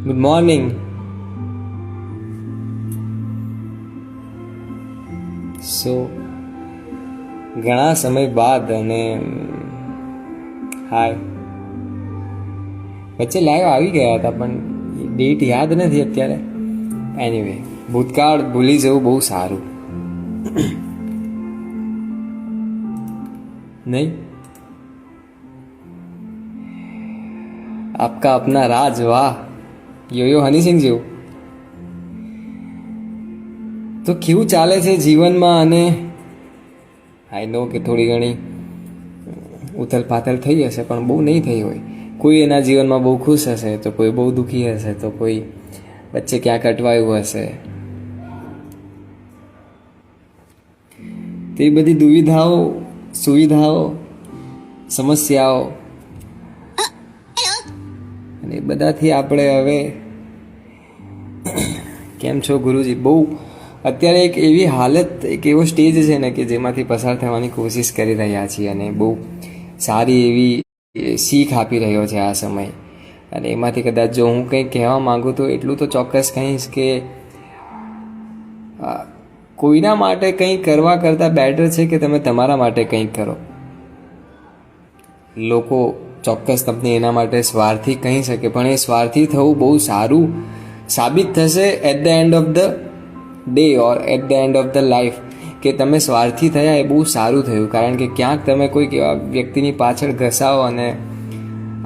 Good morning. સો ઘણા સમય બાદ અને હાય વચ્ચે લાઈવ આવી ગયા હતા પણ ડેટ યાદ નથી અત્યારે. એનીવે, ભૂતકાળ ભૂલી જવું બહુ સારું નહીં? આપકા અપના રાજ, વાહ યોયો હની સિંહ જેવું. તો કેવું ચાલે છે જીવનમાં? અને આઈ નો કે થોડી ઘણી ઉથલ પાથલ થઈ હશે પણ બહુ નહીં થઈ હોય. કોઈ એના જીવનમાં બહુ ખુશ હશે તો કોઈ બહુ દુઃખી હશે તો કોઈ વચ્ચે ક્યાંક અટવાયું હશે. તે બધી દુવિધાઓ, સુવિધાઓ, સમસ્યાઓ અને એ બધાથી આપણે હવે કેમ છો ગુરુજી, બહુ અત્યારે એક એવી હાલત, એક એવો સ્ટેજ છે ને કે જેમાંથી પસાર થવાની કોશિશ કરી રહ્યા છીએ અને બહુ સારી એવી શીખ આપી રહ્યો છે આ સમય. અને એમાંથી કદાચ જો હું કંઈક કહેવા માગું તો એટલું તો ચોક્કસ કહીશ કે કોઈના માટે કંઈક કરવા કરતાં બેટર છે કે તમે તમારા માટે કંઈક કરો. લોકો ચોક્કસ તમને એના માટે સ્વાર્થી કહી શકે પણ એ સ્વાર્થી થવું બહુ સારું સાબિત થશે at the end of the day or at the end of the life. કે તમે સ્વાર્થી થયા એ બહુ સારું થયું, કારણ કે ક્યાંક તમે કોઈક એવા વ્યક્તિની પાછળ ઘસાવો અને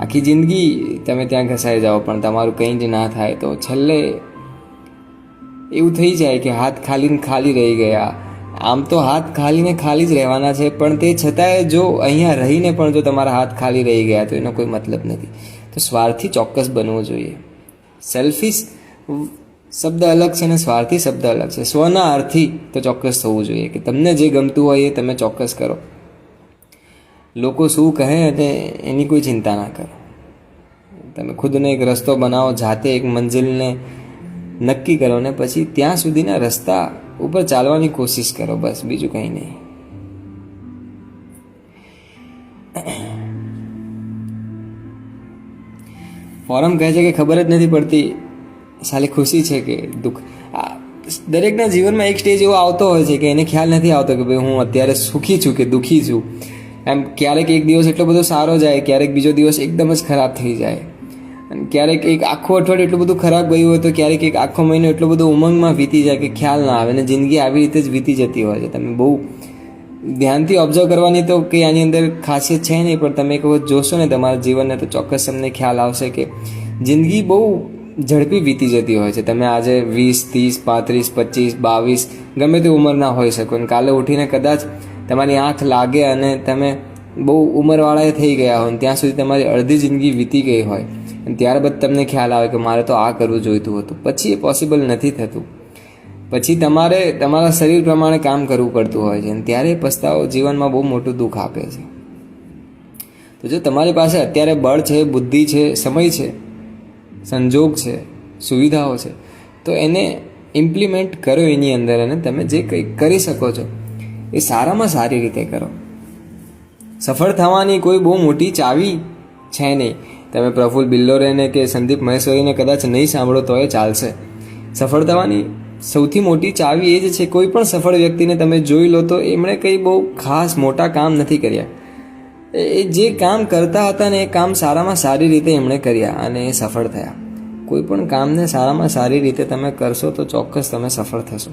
આખી જિંદગી તમે ત્યાં ઘસાઈ જાઓ પણ તમારું કંઈ જ ના થાય તો છેલ્લે એવું થઈ જાય કે હાથ ખાલી ને ખાલી રહી ગયા. આમ તો હાથ ખાલી ને ખાલી જ રહેવાના છે પણ તે છતાંય જો અહીંયા રહીને પણ જો તમારા હાથ ખાલી રહી ગયા તો એનો કોઈ મતલબ નથી. તો સ્વાર્થી ચોક્કસ બનવું જોઈએ. સેલ્ફિશ શબ્દ અલગ છે અને સ્વાર્થી શબ્દ અલગ છે. સ્વના અર્થી તો ચોક્કસ થવું જોઈએ કે તમને જે ગમતું હોય એ તમે ચોક્કસ કરો. લોકો શું કહે અને એની કોઈ ચિંતા ના કરો. તમે ખુદને એક રસ્તો બનાવો, જાતે એક મંજિલને નક્કી કરો ને પછી ત્યાં સુધીના રસ્તા ઉપર ચાલવાની કોશિશ કરો, બસ બીજું કંઈ નહીં. ફોરમ કહે છે કે ખબર જ નથી પડતી સાલી ખુશી છે કે દુઃખ. દરેકના જીવનમાં એક સ્ટેજ એવો આવતો હોય છે કે એને ખ્યાલ નથી આવતો કે ભાઈ હું અત્યારે સુખી છું કે દુઃખી છું. એમ ક્યારેક એક દિવસ એટલો બધો સારો જાય, ક્યારેક બીજો દિવસ એકદમ જ ખરાબ થઈ જાય, અને ક્યારેક એક આખું અઠવાડિયું એટલું બધું ખરાબ ગયું હોય તો ક્યારેક એક આખો મહિનો એટલો બધો ઉમંગમાં વીતી જાય કે ખ્યાલ ના આવે અને જિંદગી આવી રીતે જ વીતી જતી હોય છે. તમે બહુ ધ્યાનથી ઓબ્ઝર્વ કરવાની તો કંઈ આની અંદર ખાસિયત છે નહીં પણ તમે એક વખત જોશો ને તમારા જીવનને તો ચોક્કસ તમને ખ્યાલ આવશે કે જિંદગી બહુ ઝડપી વીતી જતી હોય છે. તમે આજે 20, 30, 35, 25, 22 ગમે તે ઉંમરના હોઈ શકો અને કાલે ઉઠીને કદાચ તમારી આંખ લાગે અને તમે બહુ ઉંમરવાળાએ થઈ ગયા હોય ત્યાં સુધી તમારી અડધી જિંદગી વીતી ગઈ હોય અને ત્યારબાદ તમને ખ્યાલ આવે કે મારે તો આ કરવું જોઈતું હતું. પછી એ પોસિબલ નથી થતું. પછી તમારે તમારા શરીર પ્રમાણે કામ કરવું પડતું હોય છે અને ત્યારે પસ્તાવો જીવનમાં બહુ મોટું દુઃખ આપે છે. તો જો તમારી પાસે અત્યારે બળ છે, બુદ્ધિ છે, સમય છે, સંજોગ છે, સુવિધાઓ છે તો એને ઇમ્પ્લિમેન્ટ કરો એની અંદર અને તમે જે કંઈ કરી શકો છો એ સારામાં સારી રીતે કરો. સફળ થવાની કોઈ બહુ મોટી ચાવી છે નહીં. તમે પ્રફુલ્લ બિલ્લોરેને કે સંદીપ મહેશ્વરીને કદાચ નહીં સાંભળો તો એ ચાલશે. સફળ થવાની સૌથી મોટી ચાવી એ જ છે. કોઈ પણ સફળ વ્યક્તિને તમે જોઈ લો તો એમણે કંઈ બહુ ખાસ મોટા કામ નથી કર્યા. એ જે કામ કરતા હતા ને એ કામ સારામાં સારી રીતે એમણે કર્યા અને એ સફળ થયા. કોઈ પણ કામને સારામાં સારી રીતે તમે કરશો તો ચોક્કસ તમે સફળ થશો,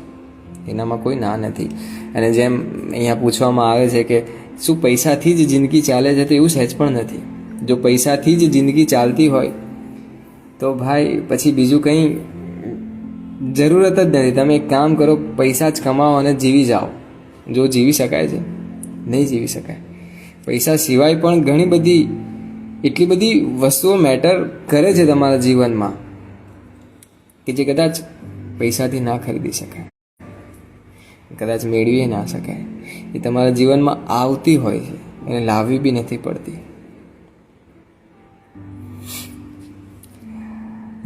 એનામાં કોઈ ના નથી. અને જેમ અહીંયા પૂછવામાં આવે છે કે શું પૈસાથી જ જિંદગી ચાલે છે, તો એવું સહેજ પણ નથી. જો પૈસાથી જ જિંદગી ચાલતી હોય તો ભાઈ પછી બીજું કંઈ જરૂરત જ નથી. તમે એક કામ કરો, પૈસા જ કમાઓ અને જીવી જાઓ. જો જીવી શકાય છે? નહીં જીવી શકાય. પૈસા સિવાય પણ ઘણી બધી એટલી બધી વસ્તુઓ મેટર કરે છે તમારા જીવનમાં કે જે કદાચ પૈસાથી ના ખરીદી શકાય, કદાચ મેળવી ના શકાય. એ તમારા જીવનમાં આવતી હોય છે, એને લાવવી બી નથી પડતી.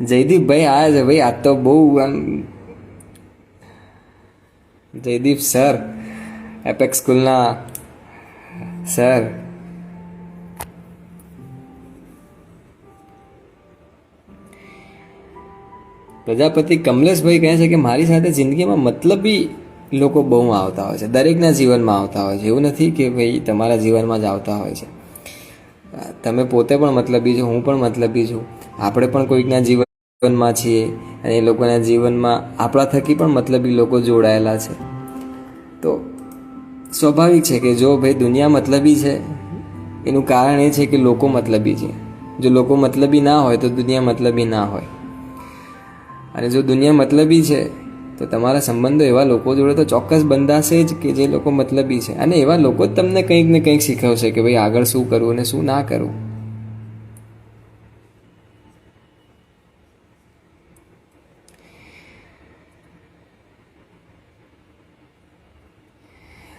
જયદીપભાઈ આવ્યા છે ભાઈ. આજ તો બહુ જયદીપ સર, એપેક્સ સ્કૂલના સર. પ્રજાપતિ કમલેશભાઈ કહે છે કે મારી સાથે જિંદગીમાં મતલબી લોકો બહુ આવતા હોય છે, દરેકના જીવનમાં આવતા હોય છે. એવું નથી કે ભાઈ તમારા જીવનમાં જ આવતા હોય છે. તમે પોતે પણ મતલબી છો, હું પણ મતલબી છું. આપણે પણ કોઈકના જીવનમાં છીએ અને એ લોકોના જીવનમાં આપણા થકી પણ મતલબી લોકો જોડાયેલા છે. તો સ્વાભાવિક છે કે જો ભાઈ દુનિયા મતલબી છે એનું કારણ એ છે કે લોકો મતલબી છે. જો લોકો મતલબી ના હોય તો દુનિયા મતલબી ના હોય. અને જો દુનિયા મતલબી છે તો તમારા સંબંધો એવા લોકો જોડે તો ચોક્કસ બંધાશે જ કે જે લોકો મતલબી છે. અને એવા લોકો જ તમને કંઈક ને કંઈક શીખવશે કે ભાઈ આગળ શું કરવું અને શું ના કરવું.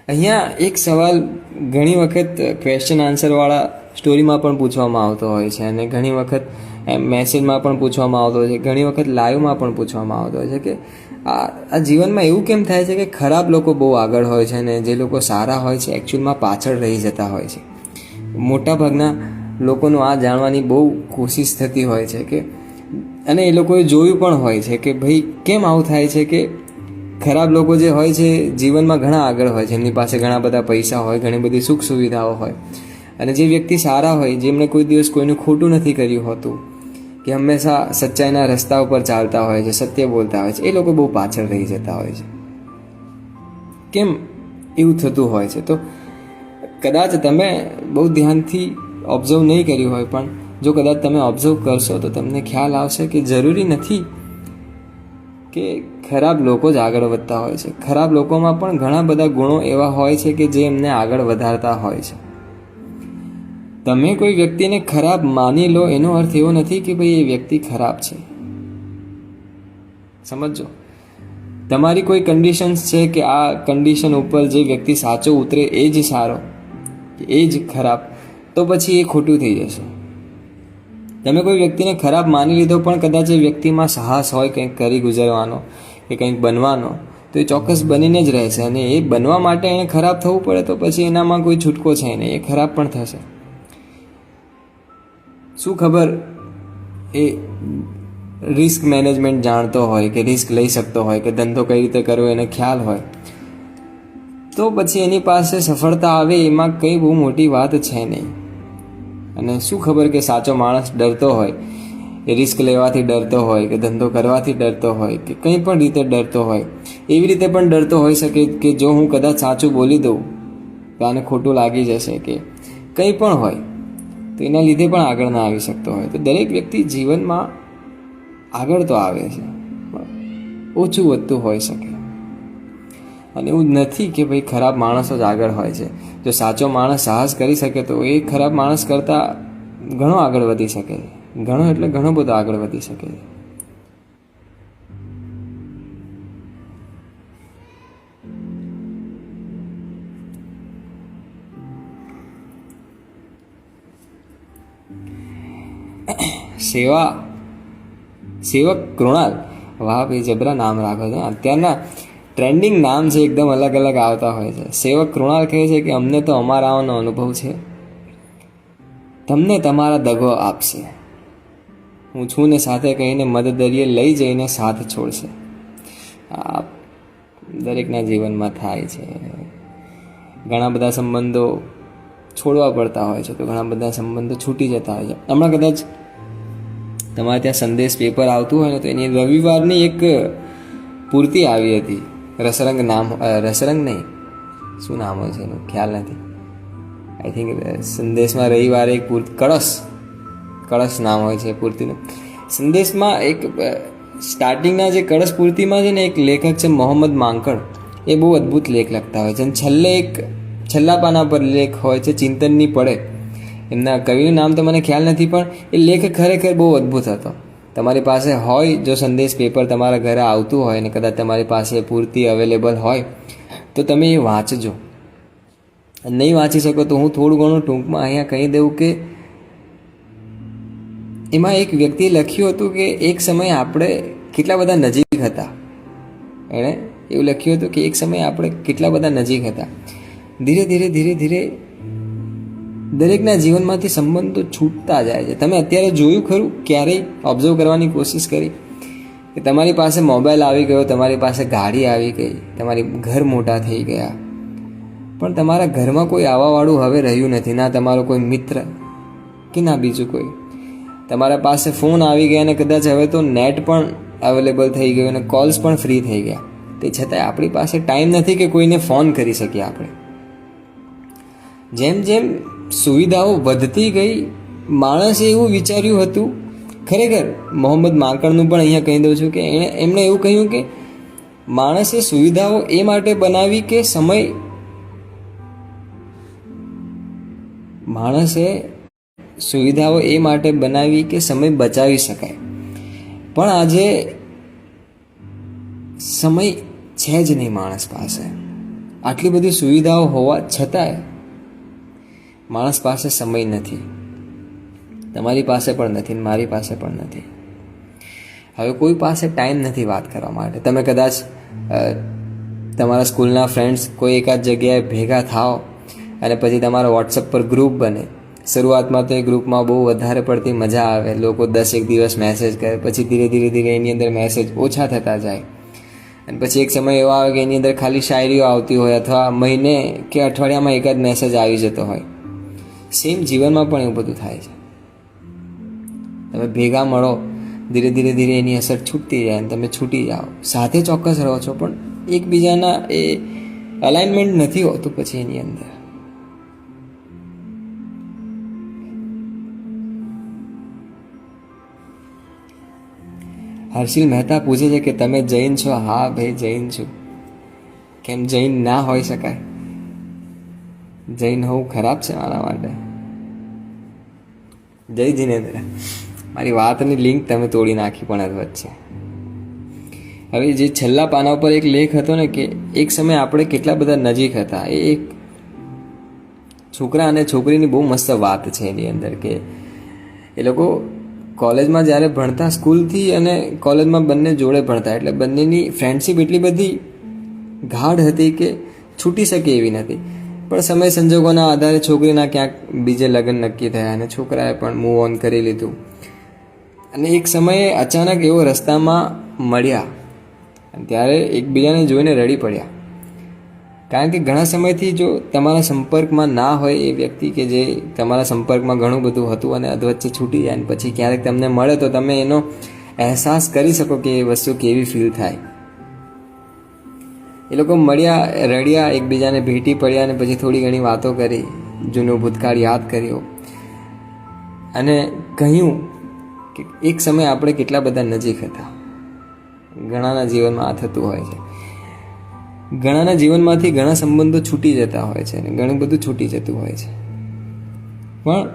અહીંયા એક સવાલ ઘણી વખત ક્વેશ્ચન આન્સરવાળા સ્ટોરીમાં પણ પૂછવામાં આવતો હોય છે અને ઘણી વખત મેસેજમાં પણ પૂછવામાં આવતો હોય છે, ઘણી વખત લાઈવમાં પણ પૂછવામાં આવતો હોય છે કે આ જીવનમાં એવું કેમ થાય છે કે ખરાબ લોકો બહુ આગળ હોય છે અને જે લોકો સારા હોય છે એકચ્યુઅલમાં પાછળ રહી જતા હોય છે. મોટાભાગના લોકોનું આ જાણવાની બહુ કોશિશ થતી હોય છે કે અને એ લોકોએ જોયું પણ હોય છે કે ભાઈ કેમ આવું થાય છે કે ખરાબ લોકો જે હોય છે જીવનમાં ઘણા આગળ હોય છે, એમની પાસે ઘણા બધા પૈસા હોય, ઘણી બધી સુખ સુવિધાઓ હોય. અને જે વ્યક્તિ સારા હોય, જેમણે કોઈ દિવસ કોઈનું ખોટું નથી કર્યું હોતું, કે હંમેશા સચ્ચાઈના રસ્તા ઉપર ચાલતા હોય છે, સત્ય બોલતા હોય છે, એ લોકો બહુ પાછળ રહી જતા હોય છે. કેમ એવું થતું હોય છે? તો કદાચ તમે બહુ ધ્યાનથી ઓબ્ઝર્વ નહીં કર્યું હોય, પણ જો કદાચ તમે ઓબ્ઝર્વ કરશો તો તમને ખ્યાલ આવશે કે જરૂરી નથી કે ખરાબ લોકો જ આગળ વધતા હોય છે. ખરાબ લોકોમાં પણ ઘણા બધા ગુણો એવા હોય છે કે જે એમને આગળ વધારતા હોય છે. તમે કોઈ વ્યક્તિને ખરાબ માની લો એનો અર્થ એવો નથી કે ભાઈ એ વ્યક્તિ ખરાબ છે. સમજો, તમારી કોઈ કન્ડિશન્સ છે કે આ કન્ડિશન ઉપર જે વ્યક્તિ સાચો ઉતરે એ જ સારો, એ જ ખરાબ, તો પછી એ ખોટું થઈ જશે. તમે કોઈ વ્યક્તિને ખરાબ માની લીધો પણ કદાચ એ વ્યક્તિમાં સાહસ હોય કંઈક કરી ગુજરવાનો કે કંઈક બનવાનો, તો એ ચોક્કસ બનીને જ રહેશે. અને એ બનવા માટે એને ખરાબ થવું પડે તો પછી એનામાં કોઈ છૂટકો છે નહીં, એ ખરાબ પણ થશે. શું ખબર એ રિસ્ક મેનેજમેન્ટ જાણતો હોય કે રિસ્ક લઈ શકતો હોય કે ધંધો કઈ રીતે કરવો એને ખ્યાલ હોય, તો પછી એની પાસે સફળતા આવે એમાં કંઈ બહુ મોટી વાત છે નહીં. અને શું ખબર કે સાચો માણસ ડરતો હોય, એ રિસ્ક લેવાથી ડરતો હોય કે ધંધો કરવાથી ડરતો હોય કે કંઈ પણ રીતે ડરતો હોય. એવી રીતે પણ ડરતો હોઈ શકે કે જો હું કદાચ સાચું બોલી દઉં તો આને ખોટું લાગી જશે કે કંઈ પણ હોય, તો એના લીધે પણ આગળ ના આવી શકતો હોય. તો દરેક વ્યક્તિ જીવનમાં આગળ તો આવે છે, ઓછું વધતું હોઈ શકે. અને એવું નથી કે ભાઈ ખરાબ માણસો જ આગળ હોય છે. જો સાચો માણસ સાહસ કરી શકે તો એ ખરાબ માણસ કરતાં ઘણો આગળ વધી શકે છે. ઘણો એટલે ઘણો બધો આગળ વધી શકે છે. સેવક કૃણાલ, વાહ ભાઈ જબરા નામ રાખો છો. અત્યારના ટ્રેન્ડિંગ નામ છે, એકદમ અલગ અલગ આવતા હોય છે. સેવક કૃણાલ કહે છે કે અમને તો અમારાનો અનુભવ છે, તમને તમારા દગો આપશે. હું છું ને સાથે કહીને મદદરીએ લઈ જઈને સાથ છોડશે. આ દરેકના જીવનમાં થાય છે. ઘણા બધા સંબંધો છોડવા પડતા હોય છે, તો ઘણા બધા સંબંધો છૂટી જતા હોય છે. હમણાં કદાચ તમારે ત્યાં સંદેશ પેપર આવતું હોય ને, તો એની રવિવારની એક પૂર્તિ આવી હતી. રસરંગ નામ, રસરંગ નહીં, શું નામ હોય છે એનું ખ્યાલ નથી. આઈ થિંક સંદેશમાં રવિવારે એક કળશ નામ હોય છે પૂર્તિનું. સંદેશમાં એક સ્ટાર્ટિંગના જે કળશ પૂર્તિમાં છે ને, એક લેખક છે મોહમ્મદ માંકડ, એ બહુ અદ્ભુત લેખ લખતા હોય છે. અને છેલ્લા પાના પર લેખ હોય છે ચિંતનની પડે. એમના કવિનું નામ તો મને ખ્યાલ નથી, પણ એ લેખ ખરેખર બહુ અદ્ભુત હતો. તમારી પાસે હોય, જો સંદેશ પેપર તમારા ઘરે આવતું હોય ને કદાચ તમારી પાસે પૂર્તિ અવેલેબલ હોય, તો તમે એ વાંચજો. નહીં વાંચી શકો તો હું થોડું ઘણું ટૂંકમાં અહીંયા કહી દઉં કે એમાં એક વ્યક્તિએ લખ્યું હતું કે એક સમયે આપણે કેટલા બધા નજીક હતા. એણે એવું લખ્યું હતું કે એક સમયે આપણે કેટલા બધા નજીક હતા. ધીરે ધીરે દરેકના જીવનમાંથી સંબંધો છૂટતા જાય છે. તમે અત્યારે જોયું ખરું? ક્યારેય ઓબ્ઝર્વ કરવાની કોશિશ કરી કે તમારી પાસે મોબાઈલ આવી ગયો, તમારી પાસે ગાડી આવી ગઈ, તમારી ઘર મોટા થઈ ગયા, પણ તમારા ઘરમાં કોઈ આવવાવાળું હવે રહ્યું નથી, ના તમારો કોઈ મિત્ર કે ના બીજું કોઈ. તમારા પાસે ફોન આવી ગયા અને કદાચ હવે તો નેટ પણ અવેલેબલ થઈ ગયું અને કોલ્સ પણ ફ્રી થઈ ગયા. તે છતાંય આપણી પાસે ટાઈમ નથી કે કોઈને ફોન કરી શકીએ આપણે. જેમ જેમ સુવિધાઓ વધતી ગઈ, માણસે એવું વિચાર્યું હતું, ખરેખર મોહમ્મદ માંકડનું પણ અહીંયા કહી દઉં છું કે એમણે એવું કહ્યું કે માણસે સુવિધાઓ એ માટે બનાવી કે સમય બચાવી શકાય. પણ આજે સમય છે જ નહીં માણસ પાસે. આટલી બધી સુવિધાઓ હોવા છતાંય માણસ પાસે સમય નથી. તમારી પાસે પણ નથી, મારી પાસે પણ નથી. હવે કોઈ પાસે ટાઈમ નથી વાત કરવા માટે. તમે કદાચ તમારા સ્કૂલના ફ્રેન્ડ્સ કોઈ એકાદ જગ્યાએ ભેગા થાઓ અને પછી તમારો વોટ્સઅપ પર ગ્રુપ બને. શરૂઆતમાં તો એ ગ્રુપમાં બહુ વધારે પડતી મજા આવે, લોકો 10 દિવસ મેસેજ કરે, પછી ધીરે ધીરે એની અંદર મેસેજ ઓછા થતા જાય અને પછી એક સમય એવો આવે કે એની અંદર ખાલી શાયરીઓ આવતી હોય અથવા મહિને કે અઠવાડિયામાં એકાદ મેસેજ આવી જતો હોય. સેમ જીવનમાં પણ એવું બધું થાય છે. તમે ભેગા મળો, ધીરે ધીરે એની અસર છૂટતી જાય અને તમે છૂટી જાઓ. સાથે ચોક્કસ રહો છો પણ એકબીજાના એ અલાઇનમેન્ટ નથી હોતું પછી એની અંદર. હર્ષિલ મહેતા પૂછે છે કે તમે જૈન છો? હા ભાઈ, જૈન છું. કેમ જૈન ના હોઈ શકાય? જૈન હોવું ખરાબ છે મારા માટે? જય જીનેન્દ્ર, મારી વાતની લિંક તમે તોડી નાખી પણ અદભુત છે. હવે જે છેલ્લા પાના ઉપર એક લેખ હતો ને કે એક સમય આપણે કેટલા બધા નજીક હતા, એ એક છોકરા અને છોકરીની બહુ મસ્ત વાત છે એની અંદર કે એ લોકો કોલેજમાં જ્યારે ભણતા, સ્કૂલથી અને કોલેજમાં બંને જોડે ભણતા, એટલે બંનેની ફ્રેન્ડશિપ એટલી બધી ગાઢ હતી કે છૂટી શકે એવી નથી. પણ સમય સંજોગોના આધારે છોકરીના ક્યાંક બીજે લગ્ન નક્કી થયા અને છોકરાએ પણ મૂવ ઓન કરી લીધું. અને એક સમયે અચાનક એવો રસ્તામાં મળ્યા અને ત્યારે એકબીજાને જોઈને રડી પડ્યા. કારણ કે ઘણા સમયથી જો તમારા સંપર્કમાં ના હોય એ વ્યક્તિ કે જે તમારા સંપર્કમાં ઘણું બધું હતું અને અધવચ્ચે છૂટી જાય અને પછી ક્યારેક તમને મળે તો તમે એનો અહેસાસ કરી શકો કે એ વસ્તુ કેવી ફીલ થાય. એ લોકો મળ્યા, રડ્યા, એકબીજાને ભેટી પડ્યા અને પછી થોડી ઘણી વાતો કરી, જૂનો ભૂતકાળ યાદ કર્યો અને કહ્યું કે એક સમય આપણે કેટલા બધા નજીક હતા. ઘણાના જીવનમાં આ થતું હોય છે. ઘણાના જીવનમાંથી ઘણા સંબંધો છૂટી જતા હોય છે અને ઘણું બધું છૂટી જતું હોય છે. પણ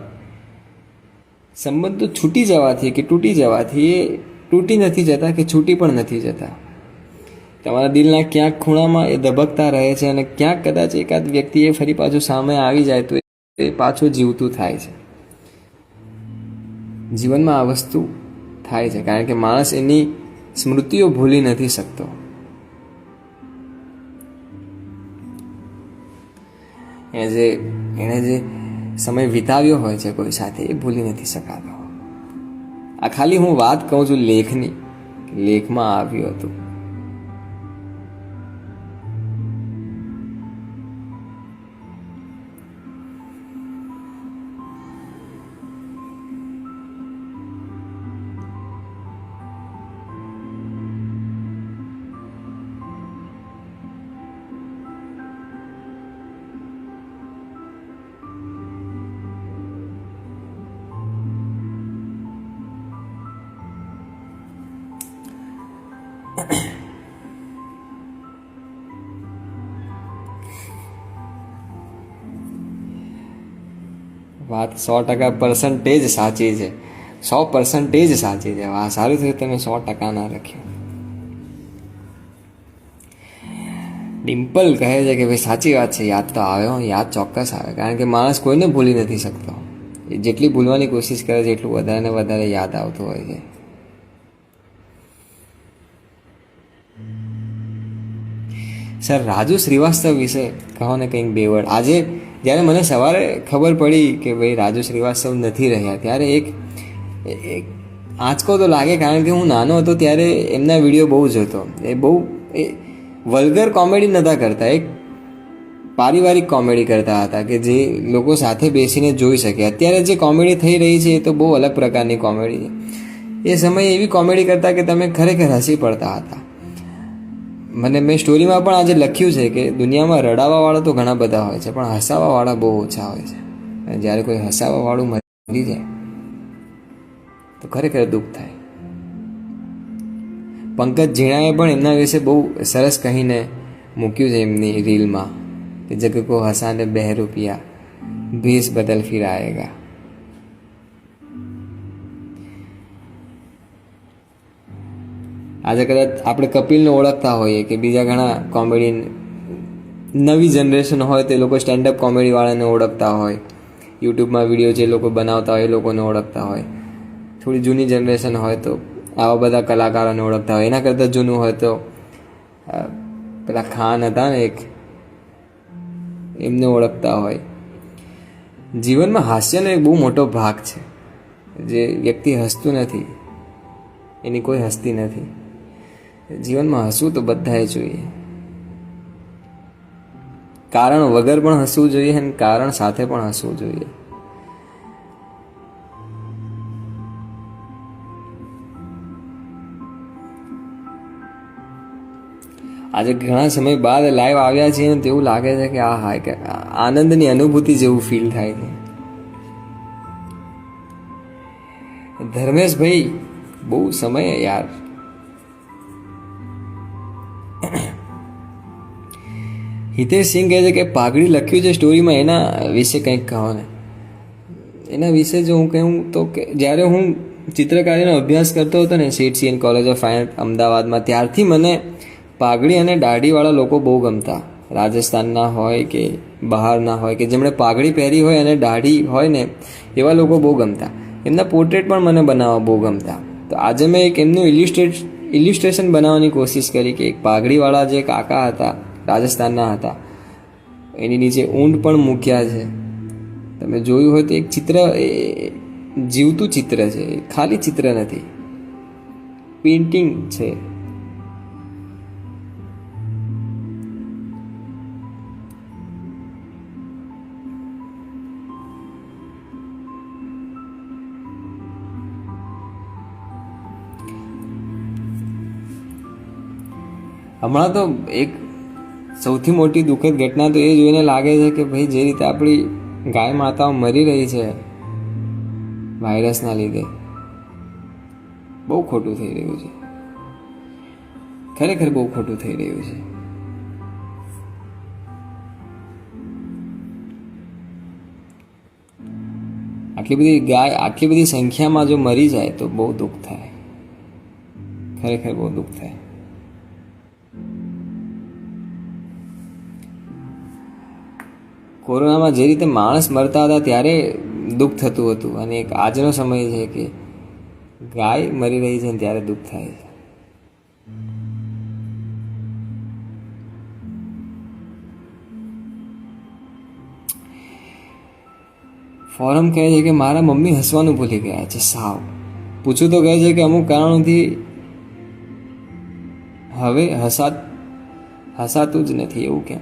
સંબંધો છૂટી જવાથી કે તૂટી જવાથી એ તૂટી નથી જતા કે છૂટી પણ નથી જતા. તમારા દિલના ક્યાંક ખૂણામાં એ ધબકતા રહે છે અને ક્યાંક કદાચ એકાદ વ્યક્તિ એ ફરી પાછું સામે આવી જાય તો એ પાછું જીવતું થાય છે. જીવનમાં આ વસ્તુ થાય છે કારણ કે માણસ એની સ્મૃતિઓ ભૂલી નથી શકતો. એણે જે સમય વિતાવ્યો હોય છે કોઈ સાથે એ ભૂલી નથી શકાતો. આ ખાલી હું વાત કહું છું લેખની, લેખમાં આવ્યું હતું. વાત 100% સાચી છે, 100% સાચી છે. વાહ, સારું થયું તમે 100% ના રાખ્યું. ડિમ્પલ કહે છે કે ભાઈ સાચી વાત છે, યાદ તો આવે, યાદ ચોક્કસ આવે, કારણ કે માણસ કોઈને ભૂલી નથી શકતો. જેટલી ભૂલવાની કોશિશ કરે છે એટલું વધારે ને વધારે યાદ આવતું હોય છે. સર, રાજુ શ્રીવાસ્તવ વિશે કહો ને કંઈક બે વર્ડ. આજે જ્યારે મને સવારે ખબર પડી કે ભાઈ રાજુ શ્રીવાસ્તવ નથી રહ્યા, ત્યારે એક આંચકો તો લાગે, કારણ કે હું નાનો હતો ત્યારે એમના વિડીયો બહુ જોતો. એ વલ્ગર કોમેડી નહોતા કરતા, એક પારિવારિક કોમેડી કરતા હતા કે જે લોકો સાથે બેસીને જોઈ શકે. અત્યારે જે કોમેડી થઈ રહી છે એ તો બહુ અલગ પ્રકારની કોમેડી છે. એ સમયે એવી કોમેડી કરતા કે તમે ખરેખર હસી પડતા હતા. મેં સ્ટોરીમાં પણ આજે લખ્યું છે કે દુનિયામાં રડાવાવાળા તો ઘણા બધા હોય છે, પણ હસાવાવાળા બહુ ઓછા હોય છે. અને જ્યારે કોઈ હસાવાવાળું મરી જાય તો ખરેખર દુઃખ થાય. પંકજ ઝીણાએ પણ એમના વિશે બહુ સરસ કહીને મૂક્યું છે એમની રીલમાં કે જગ કો હસાને 2 રૂપિયા ભેસ બદલ ફિર આયેગા. આજે કદાચ આપણે કપિલને ઓળખતા હોઈએ કે બીજા ઘણા કોમેડી, નવી જનરેશન હોય તે લોકો સ્ટેન્ડઅપ કોમેડીવાળાને ઓળખતા હોય, યુટ્યુબમાં વિડીયો જે લોકો બનાવતા હોય એ લોકોને ઓળખતા હોય. થોડી જૂની જનરેશન હોય તો આવા બધા કલાકારોને ઓળખતા હોય. એના કરતાં જૂનું હોય તો પેલા ખાન હતા ને એક, એમને ઓળખતા હોય. જીવનમાં હાસ્યનો એક બહુ મોટો ભાગ છે. જે વ્યક્તિ હસતું નથી એની કોઈ હસ્તી નથી. જીવનમાં હસવું તો બધાએ જોઈએ. કારણ વગર પણ હસવું જોઈએ અને કારણ સાથે પણ હસવું જોઈએ. આજે ઘણા સમય બાદ લાઈવ આવ્યા છીએ ને તેવું લાગે છે કે કે આનંદની અનુભૂતિ જેવું ફીલ થાય છે. ધર્મેશભાઈ બહુ સમય યાર. હિતેશ સિંહ કહે છે કે પાઘડી લખ્યું છે સ્ટોરીમાં, એના વિશે કંઈક કહો ને. એના વિશે જો હું કહું તો કે જ્યારે હું ચિત્રકારીનો અભ્યાસ કરતો હતો ને CHCN કોલેજ ઓફ ફાઇન અમદાવાદમાં, ત્યારથી મને પાઘડી અને દાઢીવાળા લોકો બહુ ગમતા. રાજસ્થાનના હોય કે બહારના હોય કે જેમણે પાઘડી પહેરી હોય અને દાઢી હોય ને એવા લોકો બહુ ગમતા. એમના પોર્ટ્રેટ પણ મને બનાવવા બહુ ગમતા. તો આજે મેં એક એમનું ઇલ્યુસ્ટ્રેશન બનાવવાની કોશિશ કરી કે એક પાઘડીવાળા જે કાકા હતા, રાજસ્થાનના હતા, એની નીચે ઊંટ પણ મૂક્યા છે. તમે જોયું હોય તો એક ચિત્ર, જીવતું ચિત્ર છે, ખાલી ચિત્ર નથી, પેઇન્ટિંગ છે. હમણાં તો એક સૌથી મોટી દુઃખદ ઘટના તો એ જોઈને લાગે છે કે ભાઈ જે રીતે આપણી ગાય માતાઓ મરી રહી છે વાયરસના લીધે, બહુ ખોટું થઈ રહ્યું છે. ખરેખર બહુ ખોટું થઈ રહ્યું છે. આટલી બધી ગાય આટલી બધી સંખ્યામાં જો મરી જાય તો બહુ દુઃખ થાય. ખરેખર બહુ દુઃખ થાય. કોરોનામાં જે રીતે માણસ મરતા હતા ત્યારે દુઃખ થતું હતું, અને એક આજનો સમય છે કે ગાય મરી રહી છે ત્યારે દુઃખ થાય છે. ફોરમ કહે છે કે મારા મમ્મી હસવાનું ભૂલી ગયા છે સાવ. પૂછું તો કહે છે કે અમુક કારણોથી હવે હસાતું જ નથી. એવું કેમ?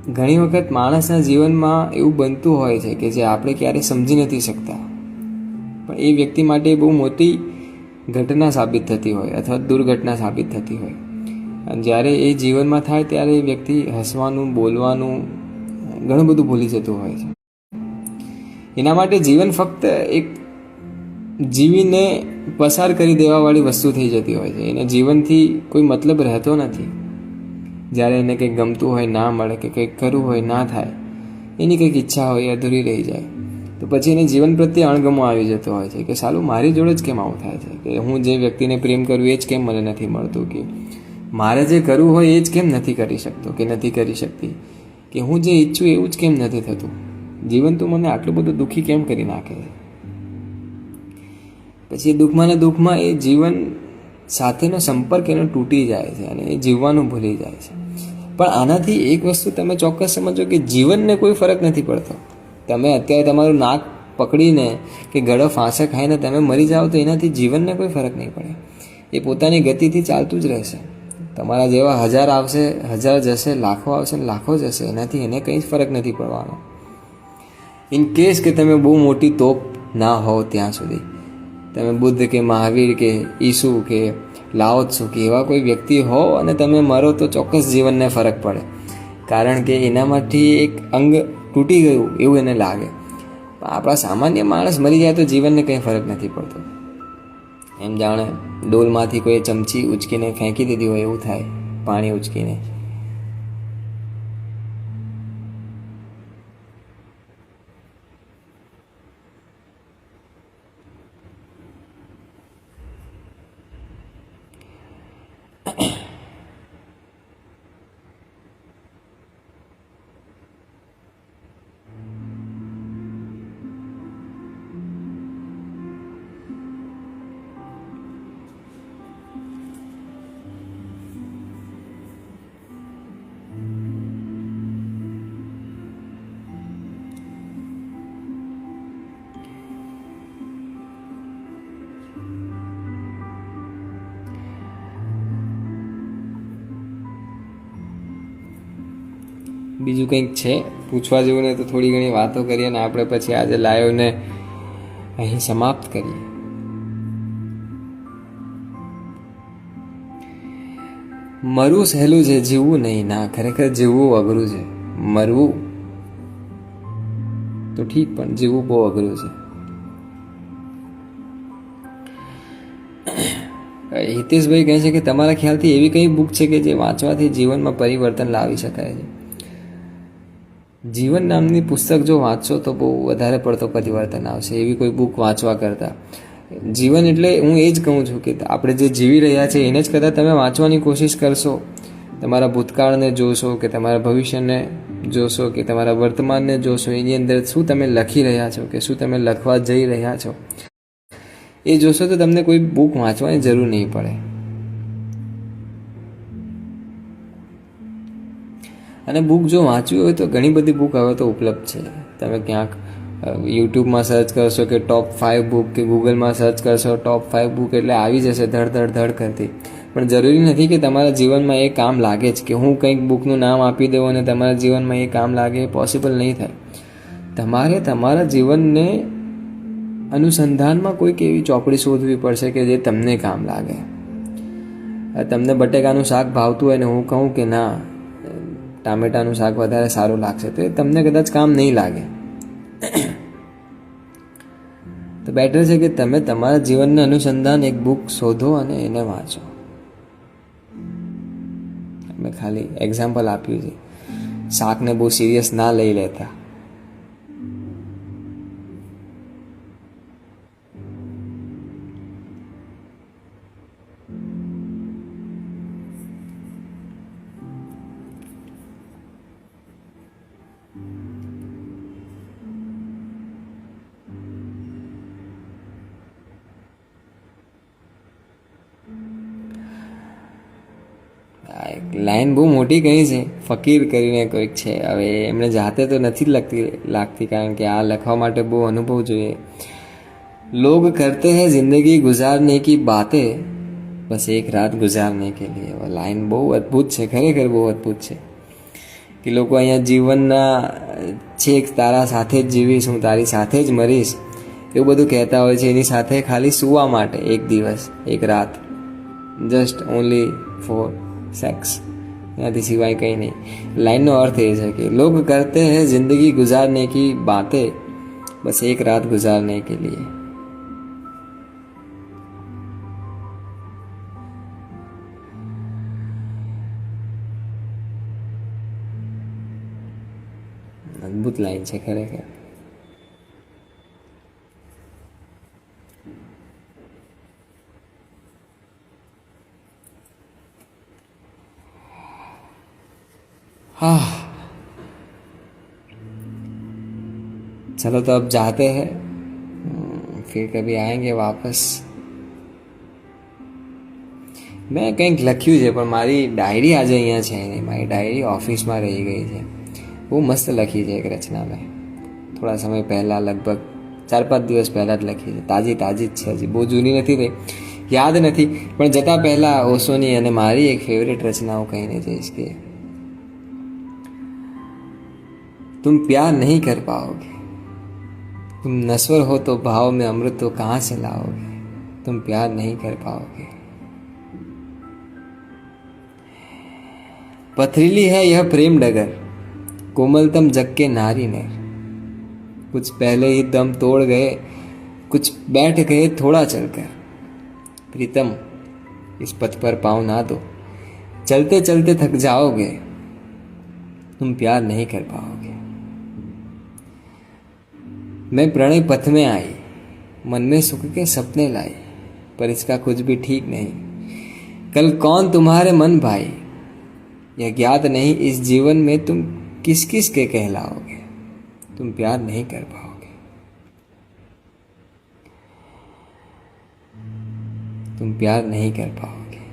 ઘણી વખત માણસના જીવનમાં એવું બનતું હોય છે કે જે આપણે ક્યારેય સમજી નથી શકતા, પણ એ વ્યક્તિ માટે બહુ મોટી ઘટના સાબિત થતી હોય અથવા દુર્ઘટના સાબિત થતી હોય. અને જ્યારે એ જીવનમાં થાય ત્યારે એ વ્યક્તિ હસવાનું, બોલવાનું ઘણું બધું ભૂલી જતું હોય છે. એના માટે જીવન ફક્ત એક જીવીને પસાર કરી દેવાવાળી વસ્તુ થઈ જતી હોય છે. એને જીવનથી કોઈ મતલબ રહેતો નથી. જ્યારે એને કંઈક ગમતું હોય ના મળે, કે કંઈક કરવું હોય ના થાય, એની કંઈક ઈચ્છા હોય અધૂરી રહી જાય, તો પછી એને જીવન પ્રત્યે અણગમો આવી જતો હોય છે કે સાલું મારી જોડે જ કેમ આવું થાય છે, કે હું જે વ્યક્તિને પ્રેમ કરું એ જ કેમ મને નથી મળતું, કે મારે જે કરવું હોય એ જ કેમ નથી કરી શકતો કે નથી કરી શકતી, કે હું જે ઈચ્છું એવું જ કેમ નથી થતું. જીવન તો મને આટલું બધું દુઃખી કેમ કરી નાખે છે. પછી દુઃખમાં ને દુઃખમાં એ જીવન સાથેનો સંપર્ક એનો તૂટી જાય છે અને એ જીવવાનું ભૂલી જાય છે. પણ આનાથી એક વસ્તુ તમે ચોક્કસ સમજો કે જીવનને કોઈ ફરક નથી પડતો. તમે અત્યારે તમારું નાક પકડીને કે ગળો ફાંસે ખાઈને તમે મરી જાઓ તો એનાથી જીવનને કોઈ ફરક નહીં પડે. એ પોતાની ગતિથી ચાલતું જ રહેશે. તમારા જેવા 1000 આવશે, 1000 જશે, લાખો આવશે ને લાખો જશે, એનાથી એને કંઈ જ ફરક નથી પડવાનો. ઇન કેસ કે તમે બહુ મોટી તોપ ના હોવ ત્યાં સુધી, તમે બુદ્ધ કે મહાવીર કે ઈસુ કે લાઓ ત્સુ કે એવા કોઈ વ્યક્તિ હો અને તમે મરો તો ચોક્કસ જીવનને ફરક પડે, કારણ કે એનામાંથી એક અંગ તૂટી ગયું એવું એને લાગે. આપણા સામાન્ય માણસ મરી જાય તો જીવનને કંઈ ફરક નથી પડતો. એમ જાણે ડોલમાંથી કોઈ ચમચી ઉચકીને ફેંકી દીધી હોય એવું થાય, પાણી ઉચકીને. બીજું કંઈક છે પૂછવા જેવું ને તો થોડી ઘણી વાતો કરીએ ને આપણે પછી આજે લાઈવને અહીં સમાપ્ત કરીએ. મરવું સહેલું છે, જીવવું નહીં. ના, ખરેખર જીવવું અઘરું છે. મરવું તો ઠીક, પણ જીવવું બહુ અઘરું છે. હિતેશભાઈ કહે છે કે તમારા ખ્યાલથી એવી કઈ બુક છે કે જે વાંચવાથી જીવનમાં પરિવર્તન લાવી શકાય છે? જીવન નામની પુસ્તક જો વાંચશો તો બહુ વધારે પડતો પરિવર્તન આવશે એવી કોઈ બુક વાંચવા કરતાં. જીવન એટલે હું એ જ કહું છું કે આપણે જે જીવી રહ્યા છીએ એને જ કદાચ તમે વાંચવાની કોશિશ કરશો, તમારા ભૂતકાળને જોશો કે તમારા ભવિષ્યને જોશો કે તમારા વર્તમાનને જોશો, એની અંદર શું તમે લખી રહ્યા છો કે શું તમે લખવા જઈ રહ્યા છો એ જોશો તો તમને કોઈ બુક વાંચવાની જરૂર નહીં પડે. અને બુક જો વાંચવી હોય તો ઘણી બધી બુક હવે તો ઉપલબ્ધ છે. તમે ક્યાંક યુટ્યુબમાં સર્ચ કરશો કે ટોપ 5 બુક કે ગૂગલમાં સર્ચ કરશો ટોપ 5 બુક એટલે આવી જશે ધડ કરતી. પણ જરૂરી નથી કે તમારા જીવનમાં એ કામ લાગે જ, કે હું કંઈક બુકનું નામ આપી દઉં અને તમારા જીવનમાં એ કામ લાગે, એ પોસિબલ નહીં થાય. તમારે તમારા જીવનને અનુસંધાનમાં કોઈક એવી ચોપડી શોધવી પડશે કે જે તમને કામ લાગે. તમને બટેકાનું શાક ભાવતું હોય ને હું કહું કે ના ટામેટાનું શાક વધારે સારું લાગશે તો એ તમને કદાચ કામ નહીં લાગે. તો બેટર છે કે તમે તમારા જીવનને અનુસંધાન એક બુક શોધો અને એને વાંચો. મેં ખાલી એક્ઝામ્પલ આપ્યું છે. શાકને બહુ સિરિયસ ના લઈ લેતા. લાઈન બહુ મોટી કહી છે, ફકીર કરીને કોઈક છે. હવે એમને જાતે તો નથી લાગતી કારણ કે આ લખવા માટે બહુ અનુભવ જોઈએ. લોગ કરતે હૈ જિંદગી ગુજારને કી બાતે, બસ એક રાત ગુજારને કે લીએ. લાઈન બહુ અદ્ભુત છે, ખરેખર બહુ અદ્ભુત છે. કે લોકો અહીંયા જીવનના છેક તારા સાથે જ જીવીશ, હું તારી સાથે જ મરીશ એવું બધું કહેતા હોય છે. એની સાથે ખાલી સૂવા માટે એક દિવસ એક રાત, જસ્ટ ઓનલી ફોર સેક્સ, એનાથી સિવાય કંઈ નહીં. લાઈનનો અર્થ એ છે કે લોગ કરતે હૈ જિંદગી ગુજારને કી બાતે, બસ એક રાત ગુજારને કે લીએ. અદ્ભુત લાઈન છે ખરેખર. हाँ, चलो तो अब जाते हैं, फिर कभी आएंगे वापस. મેં કંઈક લખ્યું છે પણ મારી ડાયરી આજે અહીંયા છે નહીં. મારી ડાયરી ઓફિસમાં રહી ગઈ છે. બહુ મસ્ત લખી છે એક રચના મેં થોડા સમય પહેલાં, લગભગ 4-5 દિવસ પહેલાં જ લખી છે, તાજી જ છે, હજી બહુ જૂની નથી થઈ, યાદ નથી. પણ જતાં પહેલાં ઓશોની અને મારી એક ફેવરેટ રચનાઓ કહીને જઈશ કે तुम प्यार नहीं कर पाओगे, तुम नश्वर हो तो भाव में अमृत तो कहाँ से लाओगे, तुम प्यार नहीं कर पाओगे. पथरीली है यह प्रेम डगर, कोमलतम जग के नारी ने, कुछ पहले ही दम तोड़ गए, कुछ बैठ गए थोड़ा चलकर. प्रीतम इस पथ पर पाँव ना दो, चलते चलते थक जाओगे, तुम प्यार नहीं कर पाओगे. मैं प्रणय पथ में आई, मन में सुख के सपने लाई, पर इसका कुछ भी ठीक नहीं. कल कौन तुम्हारे मन भाई, यह ज्ञात नहीं इस जीवन में तुम किस किस के कहलाओगे, तुम प्यार नहीं कर पाओगे. तुम प्यार नहीं कर पाओगे.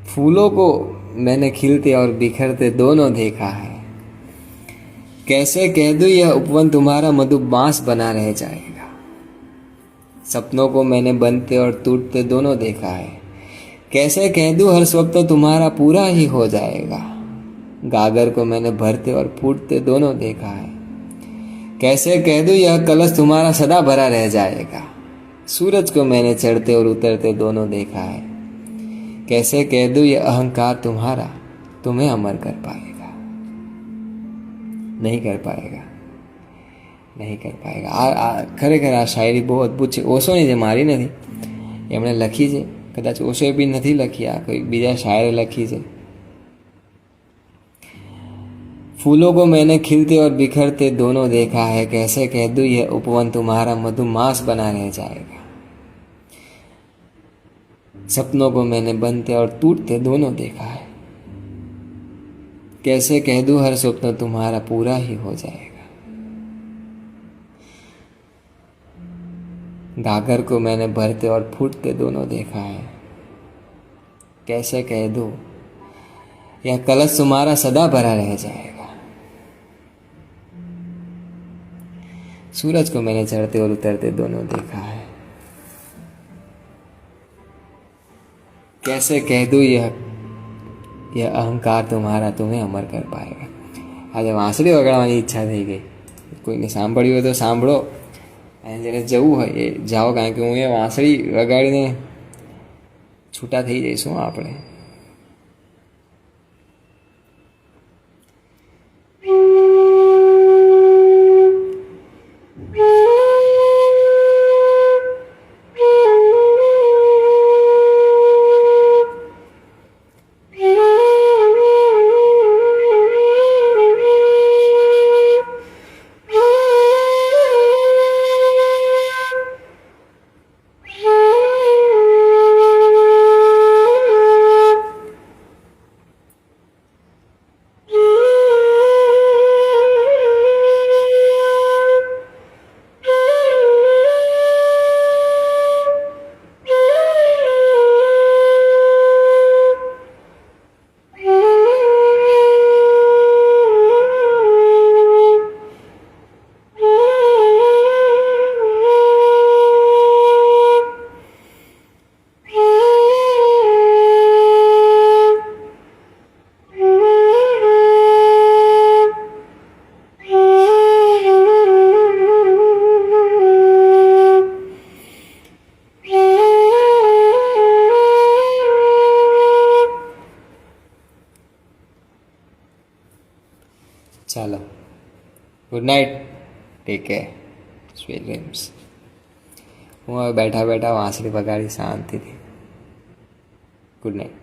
फूलों को मैंने खिलते और बिखरते दोनों देखा है, कैसे कह दूं यह उपवन तुम्हारा मधुमास बना रह जाएगा. सपनों को मैंने बनते और टूटते दोनों देखा है, कैसे कह दूं हर स्वप्न तुम्हारा पूरा ही हो जाएगा. गागर को मैंने भरते और फूटते दोनों देखा है, कैसे कह दूं यह कलश तुम्हारा सदा भरा रह जाएगा. सूरज को मैंने चढ़ते और उतरते दोनों देखा है, कैसे कह दूं यह अहंकार तुम्हारा तुम्हें अमर कर पाएगा. नहीं कर पाएगा, નહીં કરી પાએગા. ખરેખર આ શાયરી બહુ અદ્ભુત છે. ઓશોની જે મારી નથી, એમણે લખી છે. કદાચ ઓશોએ બી નથી લખી, આ કોઈ બીજા શાયરે લખી છે. फूलों को मैंने खिलते और बिखरते दोनों देखा है, कैसे कह दूं यह उपवन तुम्हारा मधुमास बना रह जाएगा. सपनों को मैंने बनते और टूटते दोनों देखा है, कैसे कह दूं हर स्वप्न तुम्हारा पूरा ही हो जाएगा. गागर को मैंने भरते और फूटते दोनों देखा है, कैसे कह दूं यह कलश तुम्हारा सदा भरा रह जाएगा. सूरज को मैंने चढ़ते और उतरते दोनों देखा है, कैसे कह दूं यह अहंकार तुम्हारा तुम्हें अमर कर पाएगा. આજે વાંસળી વગાડવાની ઈચ્છા થઈ ગઈ. કોઈને સાંભળ્યું હોય તો સાંભળો, અને જેને જવું હોય એ જાઓ, કારણ કે હું એ વાંસળી વગાડીને છૂટા થઈ જઈશું આપણે. ચાલો, good night, take care, sweet dreams. હું હવે બેઠા બેઠા વાંસળી વગાડી શાંતિથી. Good night.